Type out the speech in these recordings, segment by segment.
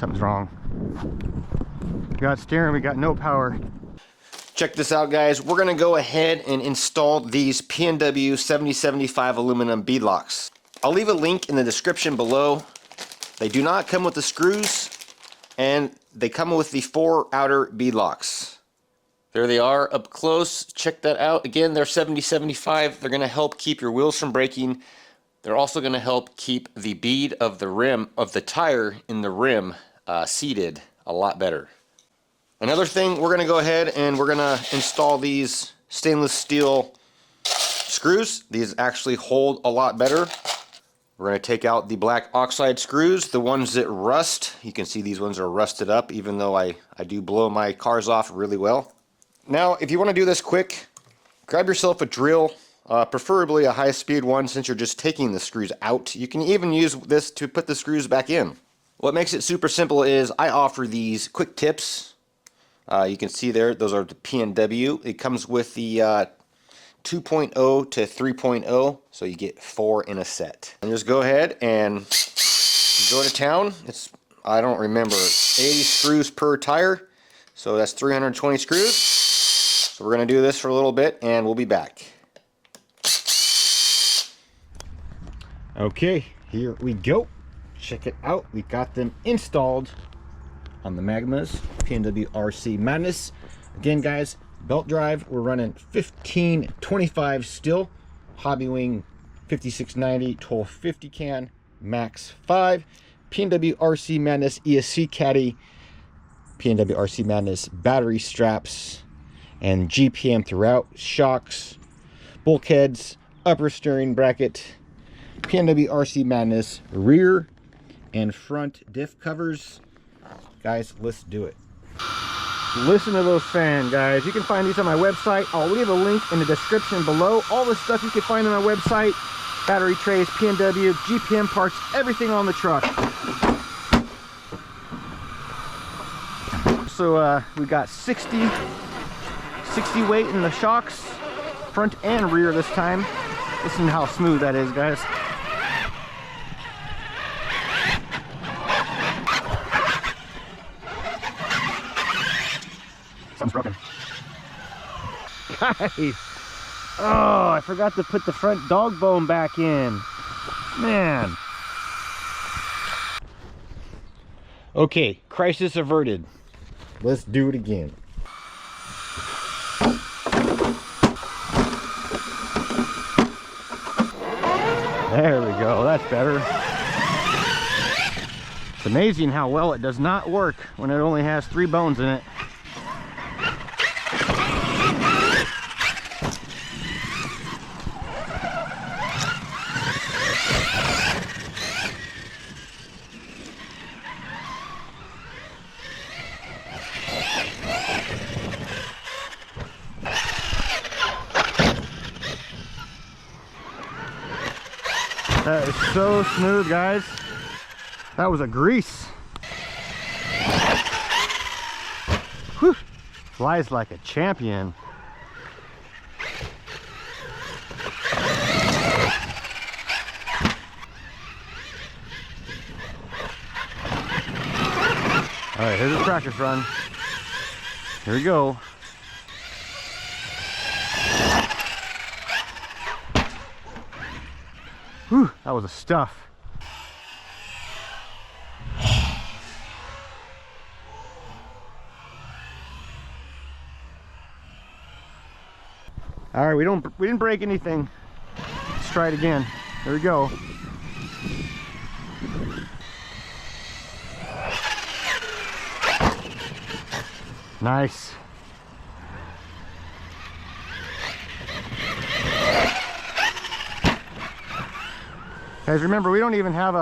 Something's wrong. We got steering, we got no power. Check this out, guys. We're gonna go ahead and install these Pnw 7075 aluminum beadlocks. I'll leave a link in the description below. They do not come with the screws, and they come with the 4 outer beadlocks. There they are up close. Check that out. Again, they're 7075. They're gonna help keep your wheels from breaking. They're also gonna help keep the bead of the rim, of the tire in the rim, seated a lot better. Another thing, we're gonna go ahead and we're gonna install these stainless steel screws. These actually hold a lot better. We're gonna take out the black oxide screws, the ones that rust. You can see these ones are rusted up, even though I do blow my cars off really well. Now, if you wanna do this quick, grab yourself a drill, preferably a high-speed one since you're just taking the screws out. You can even use this to put the screws back in. What makes it super simple is I offer these quick tips. You can see there, those are the Pnw. It comes with the 2.0 to 3.0, so you get 4 in a set. And just go ahead and go to town. It's, I don't remember, 80 screws per tire, so that's 320 screws. So we're gonna do this for a little bit and we'll be back. Okay, here we go. Check it out. We got them installed on the Magmas Pnwrcmadness. Again, guys, belt drive, we're running 1525 still. Hobby wing 5690, 1250 can, max 5. Pnwrcmadness ESC caddy, Pnwrcmadness battery straps, and GPM throughout, shocks, bulkheads, upper steering bracket, Pnwrcmadness rear and front diff covers. Guys, let's do it. Listen to those fans, guys. You can find these on my website. I'll leave a link in the description below. All the stuff you can find on my website: battery trays, Pnw, GPM parts, everything on the truck. So we got 60 weight in the shocks, front and rear this time. Listen to how smooth that is, guys. Something's broken. Guys, oh, I forgot to put the front dog bone back in. Man. Okay, crisis averted. Let's do it again. There we go, that's better. It's amazing how well it does not work when it only has 3 bones in it. That is so smooth, guys. That was a grease. Whew. Flies like a champion. All right, here's a practice run. Here we go. Whew, that was a stuff. All right, we didn't break anything. Let's try it again. There we go. Nice. Guys, remember, we don't even have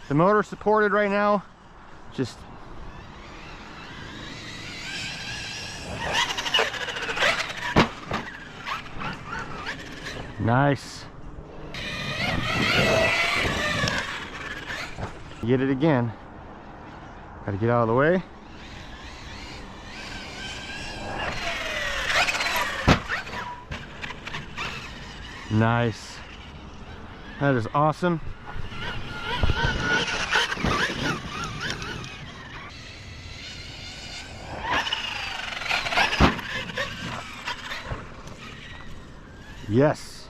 the motor supported right now. Just nice. Get it again. Gotta get out of the way. Nice. That is awesome. Yes.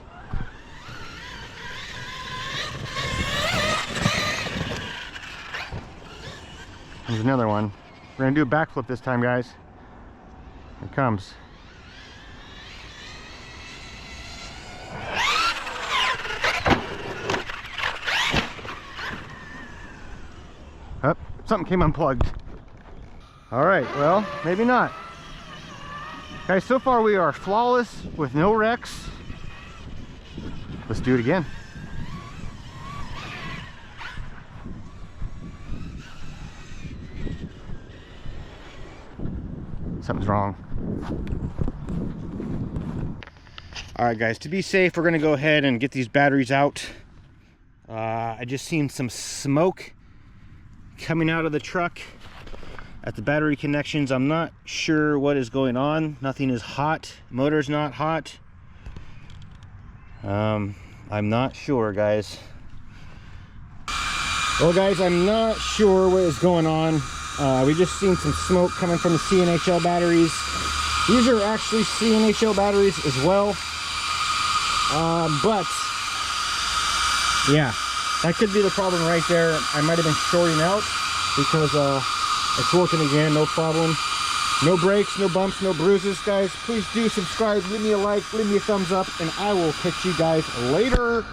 There's another one. We're gonna do a backflip this time, guys. Here it comes. Oh, something came unplugged. All right, well, maybe not. Guys, so far we are flawless with no wrecks. Let's do it again. Something's wrong. All right, guys, to be safe, we're gonna go ahead and get these batteries out. I just seen some smoke coming out of the truck at the battery connections. I'm not sure what is going on. Nothing is hot. Motor's not hot. I'm not sure, guys. Well, guys, I'm not sure what is going on. We just seen some smoke coming from the CNHL batteries. These are actually CNHL batteries as well. But yeah, that could be the problem right there. I might have been shorting out because it's working again, no problem. No breaks, no bumps, no bruises, guys. Please do subscribe, leave me a like, leave me a thumbs up, and I will catch you guys later.